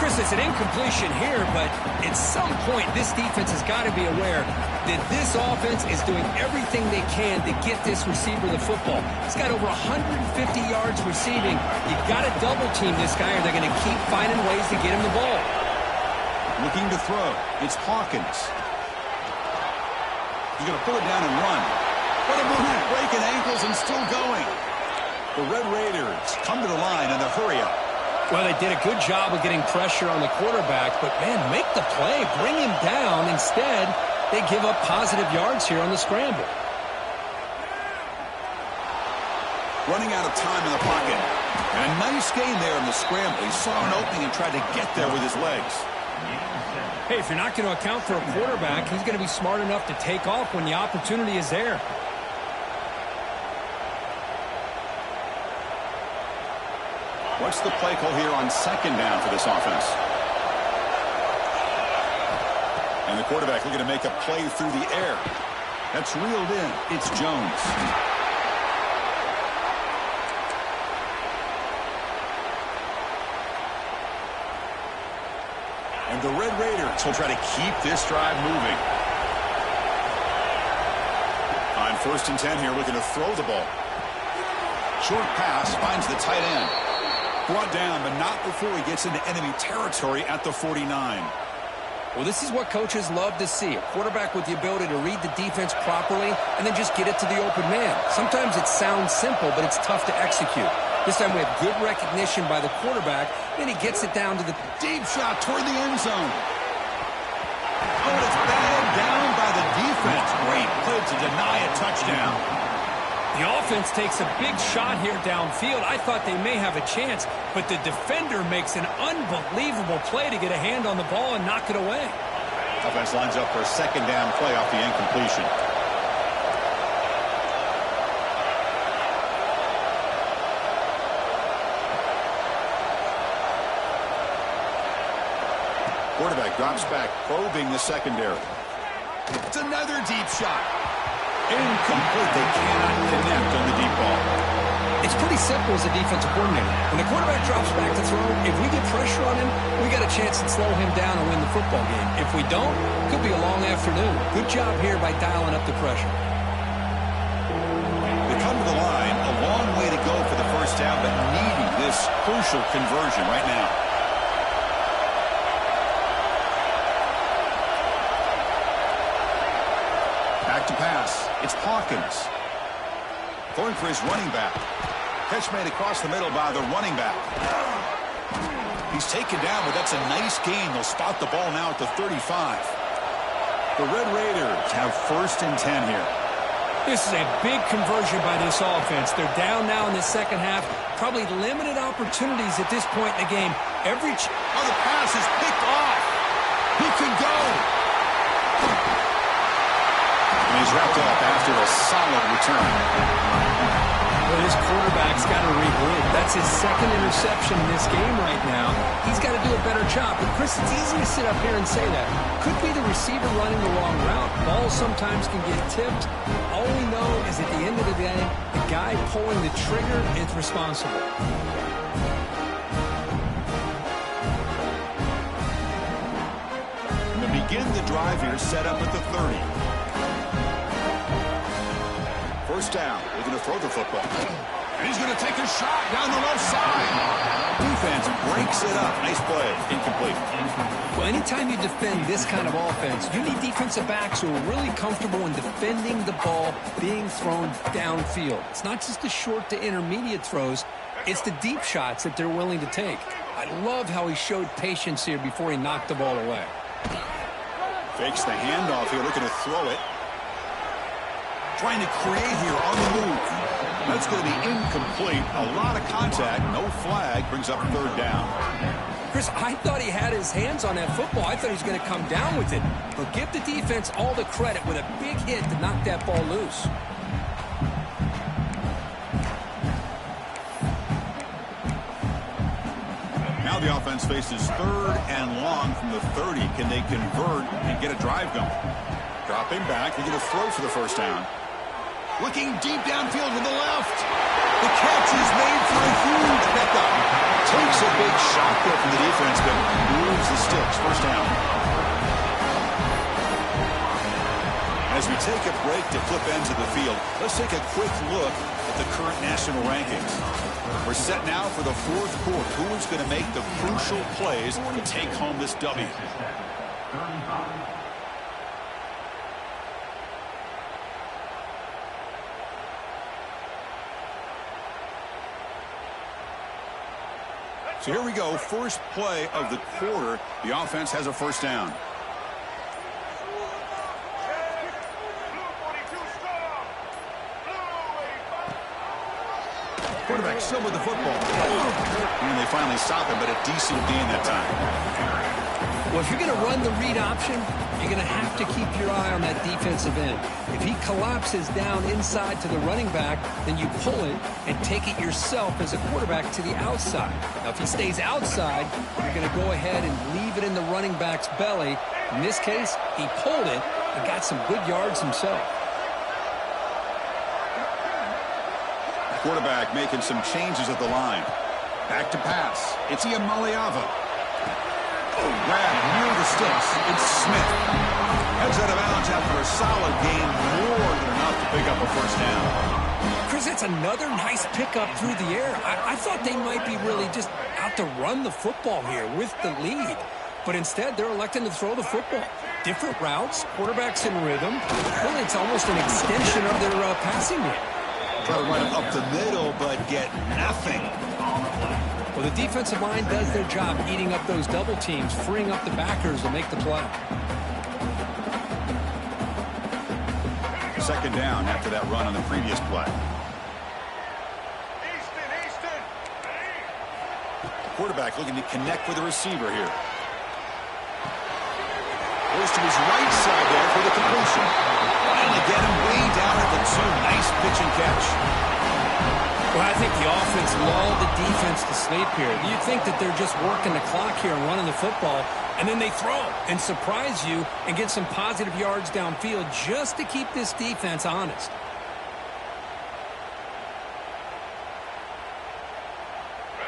Chris, it's an incompletion here, but at some point, this defense has got to be aware that this offense is doing everything they can to get this receiver the football. He's got over 150 yards receiving. You've got to double team this guy or they're going to keep finding ways to get him the ball. Looking to throw. It's Hawkins. He's going to pull it down and run. What a move, breaking ankles and still going. The Red Raiders come to the line in a hurry-up. Well, they did a good job of getting pressure on the quarterback, but, man, make the play. Bring him down. Instead, they give up positive yards here on the scramble. Running out of time in the pocket. And a nice gain there in the scramble. He saw an opening and tried to get there with his legs. Hey, if you're not going to account for a quarterback, he's going to be smart enough to take off when the opportunity is there. What's the play call here on 2nd down for this offense? And the quarterback looking to make a play through the air. That's reeled in. It's Jones. And the Red Raiders will try to keep this drive moving. On 1st and 10 here, looking to throw the ball. Short pass finds the tight end. Brought down, but not before he gets into enemy territory at the 49. Well, this is what coaches love to see. A quarterback with the ability to read the defense properly and then just get it to the open man. Sometimes it sounds simple, but it's tough to execute. This time we have good recognition by the quarterback, then he gets it down to the deep shot toward the end zone. Oh, it's batted down by the defense. Great play to deny a touchdown. The offense takes a big shot here downfield. I thought they may have a chance, but the defender makes an unbelievable play to get a hand on the ball and knock it away. Offense lines up for a 2nd down play off the incompletion. Quarterback drops back, probing the secondary. It's another deep shot. Incomplete. They cannot connect on the deep ball. It's pretty simple as a defensive coordinator. When the quarterback drops back to throw, if we get pressure on him, we got a chance to slow him down and win the football game. If we don't, it could be a long afternoon. Good job here by dialing up the pressure. They come to the line, a long way to go for the 1st down, but needing this crucial conversion right now. Back to pass. It's Hawkins. Going for his running back. Catch made across the middle by the running back. He's taken down, but that's a nice gain. They'll spot the ball now at the 35. The Red Raiders have 1st and 10 here. This is a big conversion by this offense. They're down now in the 2nd half. Probably limited opportunities at this point in the game. The pass is picked off. He could go. And he's wrapped up after a solid return. Well, this quarterback's got to regroup. That's his 2nd interception in this game right now. He's got to do a better job. But, Chris, it's easy to sit up here and say that. Could be the receiver running the wrong route. Balls sometimes can get tipped. All we know is at the end of the day, the guy pulling the trigger is responsible. And to begin the drive here, set up at the 30. 1st down. They're going to throw the football. And he's going to take a shot down the left side. Defense breaks it up. Nice play. Incomplete. Well, anytime you defend this kind of offense, you need defensive backs who are really comfortable in defending the ball being thrown downfield. It's not just the short to intermediate throws. It's the deep shots that they're willing to take. I love how he showed patience here before he knocked the ball away. Fakes the handoff here, looking to throw it. Trying to create here on the move. That's going to be incomplete. A lot of contact. No flag. Brings up third down. Chris, I thought he had his hands on that football. I thought he was going to come down with it. But give the defense all the credit with a big hit to knock that ball loose. Now the offense faces third and long from the 30. Can they convert and get a drive going? Dropping back. They get a throw for the first down. Looking deep downfield to the left. The catch is made for a huge pickup. Takes a big shot there from the defense, but moves the sticks. First down. As we take a break to flip ends of the field, let's take a quick look at the current national rankings. We're set now for the fourth quarter. Who is going to make the crucial plays to take home this W? So here we go, first play of the quarter. The offense has a first down. Quarterback still with the football. And they finally stop him, but a decent gain that time. Well, if you're going to run the read option, you're going to have to keep your eye on that defensive end. If he collapses down inside to the running back, then you pull it and take it yourself as a quarterback to the outside. Now, if he stays outside, you're going to go ahead and leave it in the running back's belly. In this case, he pulled it and got some good yards himself. Quarterback making some changes at the line. Back to pass. It's Iamaleava. Grab near the sticks. It's Smith. Heads out of bounds after a solid game. More than enough to pick up a first down. Chris, that's another nice pickup through the air. I thought they might be really just out to run the football here with the lead. But instead, they're electing to throw the football. Different routes, quarterbacks in rhythm. Really, it's almost an extension of their passing game. Try to run it up the middle, but get nothing. Well, the defensive line does their job eating up those double teams, freeing up the backers to make the play. Second down after that run on the previous play. Quarterback looking to connect with the receiver here. Goes to his right side there for the completion. Finally get him way down at the 2. Nice pitch and catch. Well, I think the offense lulled the defense to sleep here. You'd think that they're just working the clock here and running the football, and then they throw and surprise you and get some positive yards downfield just to keep this defense honest.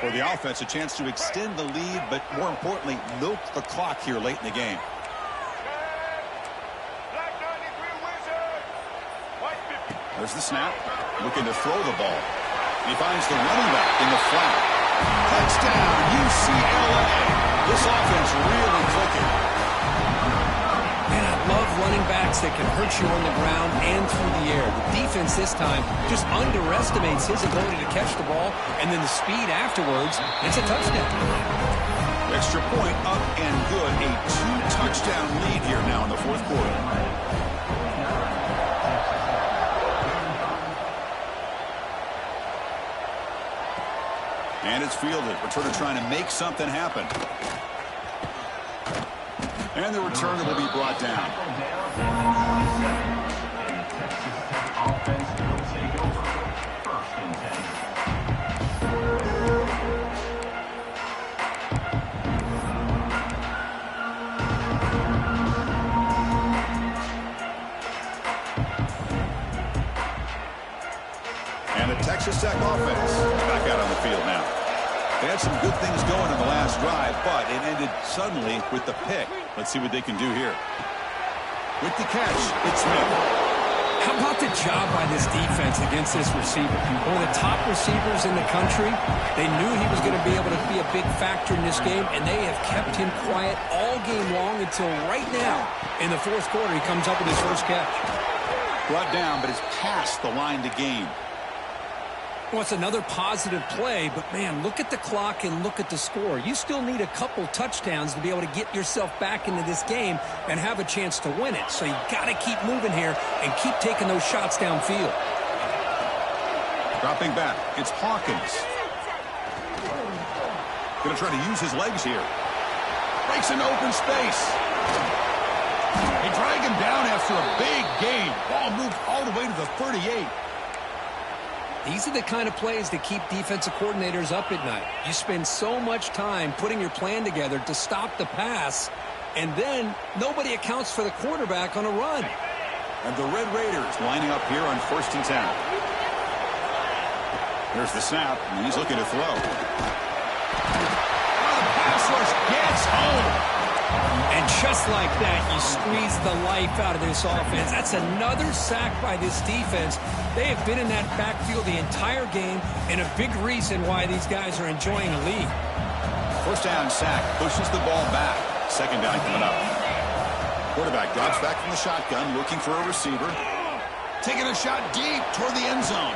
For the offense, a chance to extend the lead, but more importantly, milk the clock here late in the game. There's the snap. Looking to throw the ball. He finds the running back in the flat. Touchdown, UCLA. This offense really clicking. Man, I love running backs that can hurt you on the ground and through the air. The defense this time just underestimates his ability to catch the ball, and then the speed afterwards, it's a touchdown. Extra point up and good. A 2-touchdown lead here now in the fourth quarter. And it's fielded. Returner trying to make something happen. And the returner will be brought down. Offense will take over. First and 10. And the Texas Tech offense back out on the field now. They had some good things going in the last drive, but it ended suddenly with the pick. Let's see what they can do here. With the catch, it's Smith. How about the job by this defense against this receiver? One of the top receivers in the country. They knew he was going to be able to be a big factor in this game, and they have kept him quiet all game long until right now. In the fourth quarter, he comes up with his first catch. Brought down, but it's past the line to gain. Well, it's another positive play, but, man, look at the clock and look at the score. You still need a couple touchdowns to be able to get yourself back into this game and have a chance to win it. So you got to keep moving here and keep taking those shots downfield. Dropping back, it's Hawkins. Going to try to use his legs here. Breaks into open space. They drag him down after a big gain. Ball moved all the way to the 38. These are the kind of plays that keep defensive coordinators up at night. You spend so much time putting your plan together to stop the pass, and then nobody accounts for the quarterback on a run. And the Red Raiders lining up here on 1st and 10. There's the snap, and he's looking to throw. Oh, the pass rush gets home. And just like that, you squeeze the life out of this offense. That's another sack by this defense. They have been in that backfield the entire game, and a big reason why these guys are enjoying a lead. 1st down sack, pushes the ball back. 2nd down coming up. Quarterback drops back from the shotgun, looking for a receiver. Taking a shot deep toward the end zone.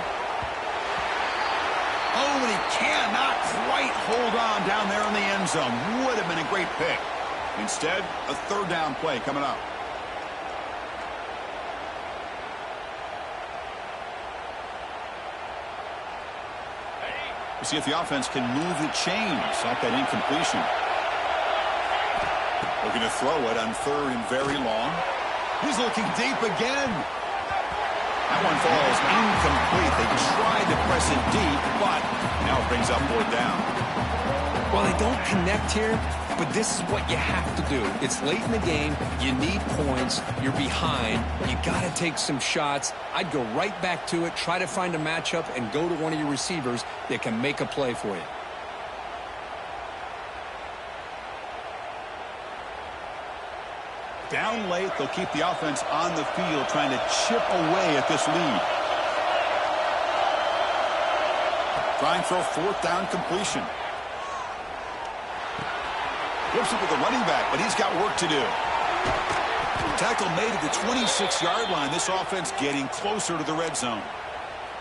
Oh, and he cannot quite hold on down there in the end zone. Would have been a great pick. Instead, a 3rd down play coming up. We'll see if the offense can move the chains off that incompletion. Looking to throw it on 3rd and very long. He's looking deep again. That one falls incomplete. They tried to press it deep, but now it brings up 4th down. Well, they don't connect here, but this is what you have to do. It's late in the game. You need points. You're behind. You got to take some shots. I'd go right back to it, try to find a matchup, and go to one of your receivers that can make a play for you. Down late, they'll keep the offense on the field, trying to chip away at this lead. Trying for a 4th down completion. Flips it with the running back, but he's got work to do. Tackle made at the 26-yard line. This offense getting closer to the red zone.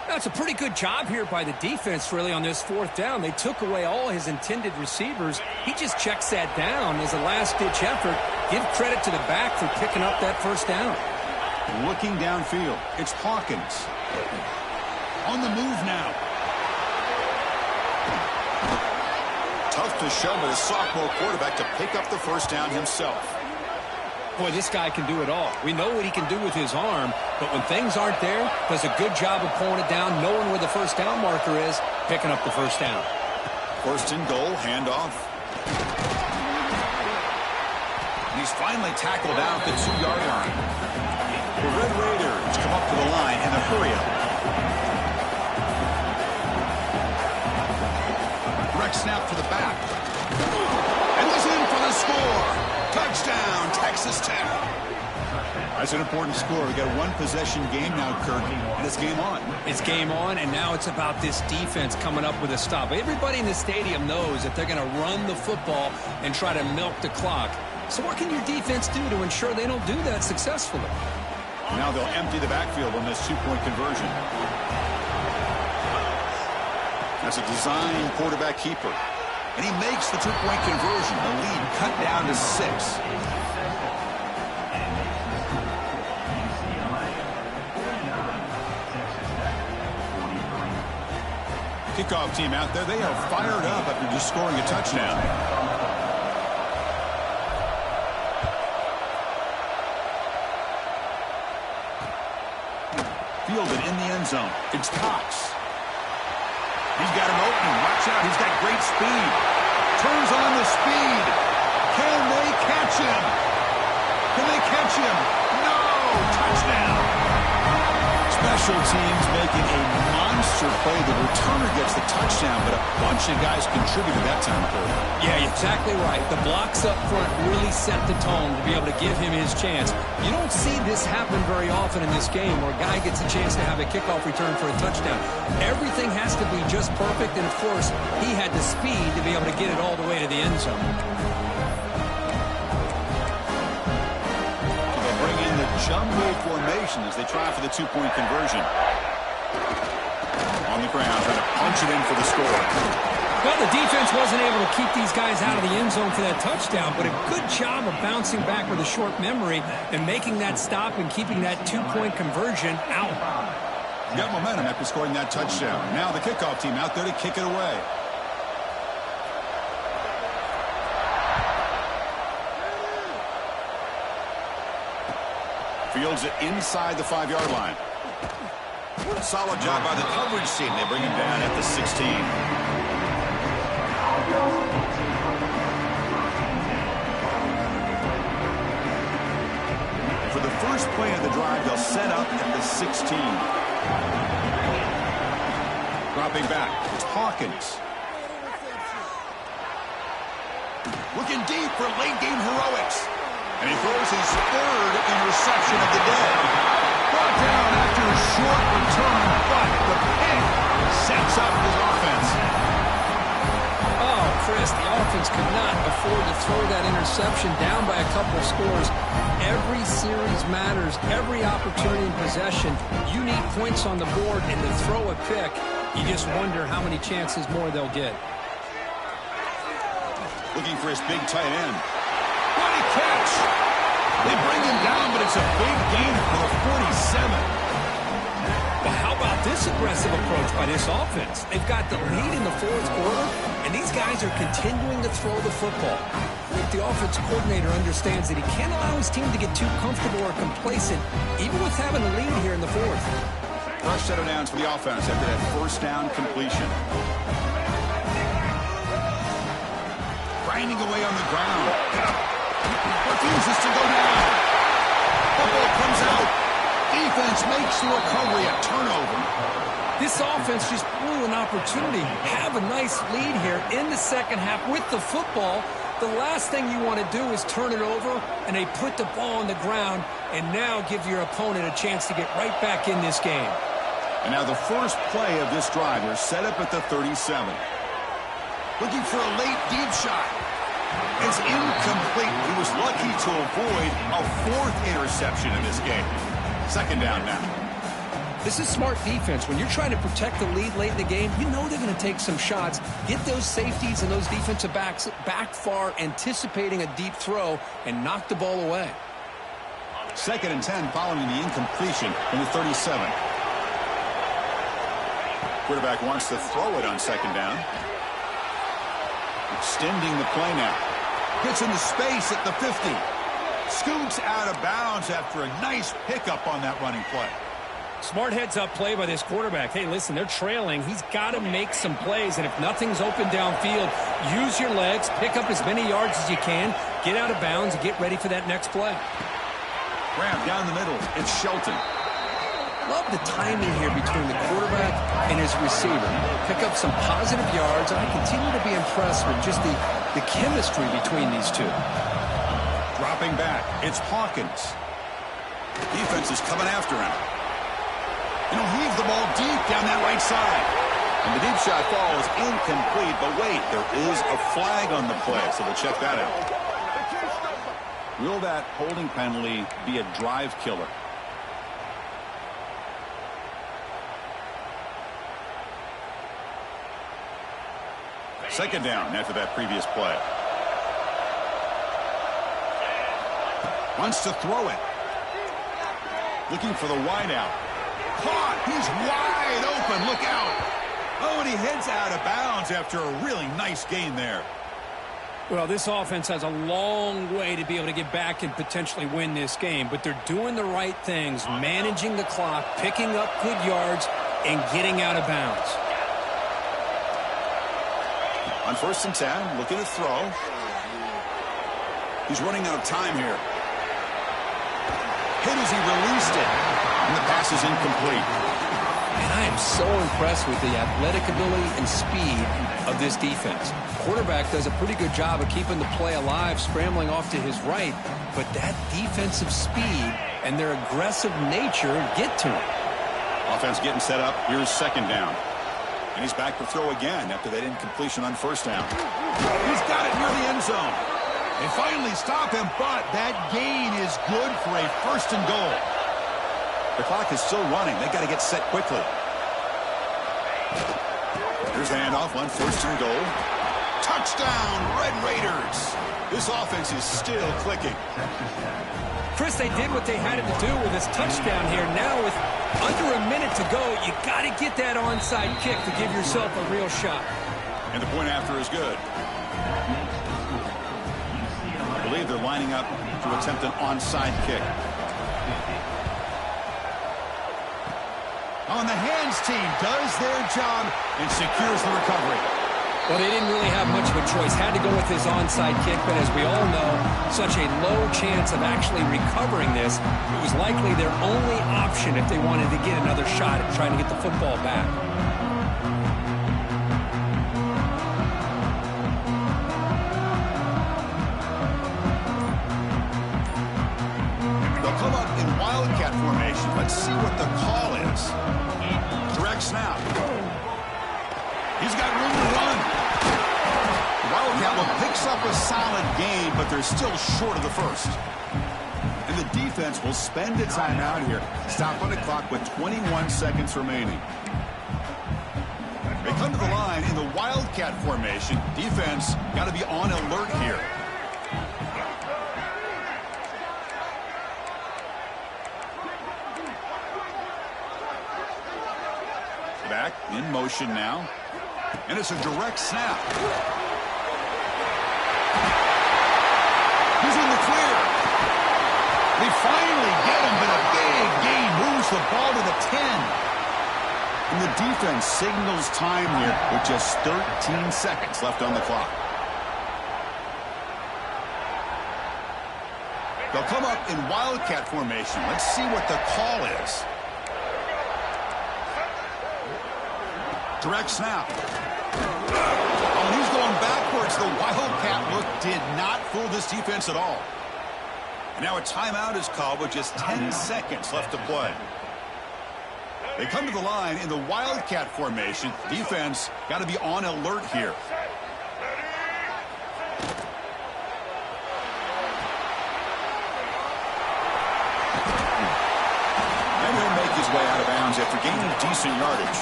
That's a pretty good job here by the defense, really, on this 4th down. They took away all his intended receivers. He just checks that down as a last-ditch effort. Give credit to the back for picking up that 1st down. Looking downfield, it's Hawkins. On the move now. Tough to show by the sophomore quarterback to pick up the 1st down himself. Boy, this guy can do it all. We know what he can do with his arm, but when things aren't there, does a good job of pulling it down, knowing where the 1st down marker is, picking up the 1st down. 1st and goal, handoff. He's finally tackled out at the 2-yard line. The Red Raiders come up to the line in a hurry-up. Direct snap to the back. And he's in for the score. Touchdown, Texas Tech. That's an important score. We got a 1-possession game now, Kirk, and it's game on. It's game on, and now it's about this defense coming up with a stop. Everybody in the stadium knows that they're going to run the football and try to milk the clock. So what can your defense do to ensure they don't do that successfully? Now they'll empty the backfield on this 2-point conversion. That's a design quarterback keeper. And he makes the 2-point conversion. The lead cut down to 6. Kickoff team out there. They are fired up after just scoring a touchdown. Fielded in the end zone. It's Cox. He's got him open. Watch out. He's got great speed. Turns on the speed. Can they catch him? Can they catch him? No! Touchdown. Special teams making a monster play. The returner gets the touchdown, but a bunch of guys contributed that time. Yeah, exactly right. The blocks up front really set the tone to be able to give him his chance. You don't see this happen very often in this game where a guy gets a chance to have a kickoff return for a touchdown. Everything has to be just perfect, and of course, he had the speed to be able to get it all the way to the end zone. Jumbo formation as they try for the 2-point conversion. On on the ground, trying to punch it in for the score. Well, the defense wasn't able to keep these guys out of the end zone for that touchdown, but a good job of bouncing back with a short memory and making that stop and keeping that two-point conversion out. Got momentum after scoring that touchdown. Now the kickoff team out there to kick it away. Fields it inside the 5-yard line. Solid job by the coverage team. They bring him down at the 16. For the first play of the drive, they'll set up at the 16. Dropping back, it's Hawkins. Looking deep for late-game heroics. And he throws his third interception of the day. Brought down after a short return, but the pick sets up his offense. Oh, Chris, the offense could not afford to throw that interception down by a couple of scores. Every series matters. Every opportunity in possession. You need points on the board, and to throw a pick, you just wonder how many chances more they'll get. Looking for his big tight end. What a catch! They bring him down, but it's a big gain for the 47. Well, how about this aggressive approach by this offense? They've got the lead in the fourth quarter, and these guys are continuing to throw the football. I think the offense coordinator understands that he can't allow his team to get too comfortable or complacent, even with having a lead here in the fourth. Rush set downs for the offense after that first down completion. Grinding away on the ground. Refuses to go down. Football comes out. Defense makes the recovery a turnover. This offense just blew an opportunity. Have a nice lead here in the second half with the football. The last thing you want to do is turn it over, and they put the ball on the ground and now give your opponent a chance to get right back in this game. And now the first play of this drive is set up at the 37. Looking for a late deep shot. It's incomplete. He was lucky to avoid a fourth interception in this game. Second down now. This is smart defense. When you're trying to protect the lead late in the game, you know they're going to take some shots. Get those safeties and those defensive backs back far, anticipating a deep throw, and knock the ball away. 2nd and 10 following the incompletion in the 37. Quarterback wants to throw it on second down. Extending the play now. Gets into space at the 50. Scoots out of bounds after a nice pickup on that running play. Smart heads-up play by this quarterback. Hey, listen, they're trailing. He's got to make some plays, and if nothing's open downfield, use your legs, pick up as many yards as you can, get out of bounds, and get ready for that next play. Grab down the middle. It's Shelton. Love the timing here between the quarterback and his receiver. Pick up some positive yards, and I continue to be impressed with just the chemistry between these two. Dropping back, it's Hawkins. Defense is coming after him. And he'll heave the ball deep down that right side. And the deep shot falls incomplete, but wait, there is a flag on the play, so we'll check that out. Will that holding penalty be a drive killer? Second down after that previous play. Wants to throw it. Looking for the wideout. Caught. He's wide open. Look out. Oh, and he heads out of bounds after a really nice gain there. Well, this offense has a long way to be able to get back and potentially win this game, but they're doing the right things, managing the clock, picking up good yards, and getting out of bounds. On 1st and 10, looking to throw. He's running out of time here. Hit as he released it, and the pass is incomplete. And I am so impressed with the athletic ability and speed of this defense. Quarterback does a pretty good job of keeping the play alive, scrambling off to his right, but that defensive speed and their aggressive nature get to him. Offense getting set up. Here's second down. And he's back to throw again after that incompletion on first down. He's got it near the end zone. They finally stop him, but that gain is good for a 1st and goal. The clock is still running. They got to get set quickly. Here's the handoff on 1st and goal. Touchdown, Red Raiders. This offense is still clicking. Chris, they did what they had to do with this touchdown here. Now with under a minute to go, you got to get that onside kick to give yourself a real shot. And the point after is good. I believe they're lining up to attempt an onside kick. On the hands team does their job and secures the recovery. Well, they didn't really have much of a choice. Had to go with his onside kick, but as we all know, such a low chance of actually recovering this. It was likely their only option if they wanted to get another shot at trying to get the football back. They'll come up in wildcat formation. Let's see what the call is. Direct snap. He's got room to run. Wildcat picks up a solid gain, but they're still short of the first. And the defense will spend a timeout here. Stop on the clock with 21 seconds remaining. They come to the line in the wildcat formation. Defense got to be on alert here. Back in motion now. And it's a direct snap. He's in the clear. They finally get him, but a big gain moves the ball to the 10. And the defense signals time here with just 13 seconds left on the clock. They'll come up in wildcat formation. Let's see what the call is. Direct snap. Oh, and he's going backwards. The wildcat look did not fool this defense at all. And now a timeout is called with just 10 seconds left to play. They come to the line in the wildcat formation. Defense got to be on alert here. And he'll make his way out of bounds after gaining decent yardage.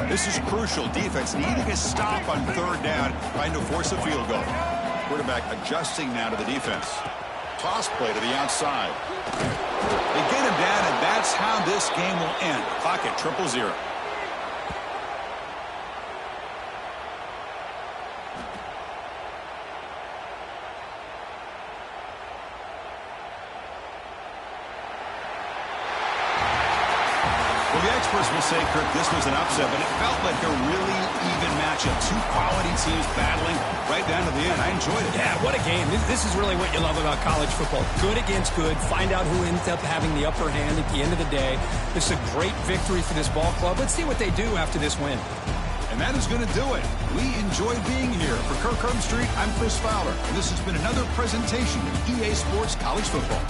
This is crucial. Defense needing a stop on 3rd down, trying to force a field goal. Quarterback adjusting now to the defense. Toss play to the outside. They get him down, and that's how this game will end. Clock at 0-0. The experts will say, Kirk, this was an upset, but it felt like a really even matchup. Two quality teams battling right down to the end. I enjoyed it. Yeah, what a game. This is really what you love about college football. Good against good. Find out who ends up having the upper hand at the end of the day. This is a great victory for this ball club. Let's see what they do after this win. And that is going to do it. We enjoyed being here. For Kirk Street, I'm Chris Fowler. And this has been another presentation of EA Sports College Football.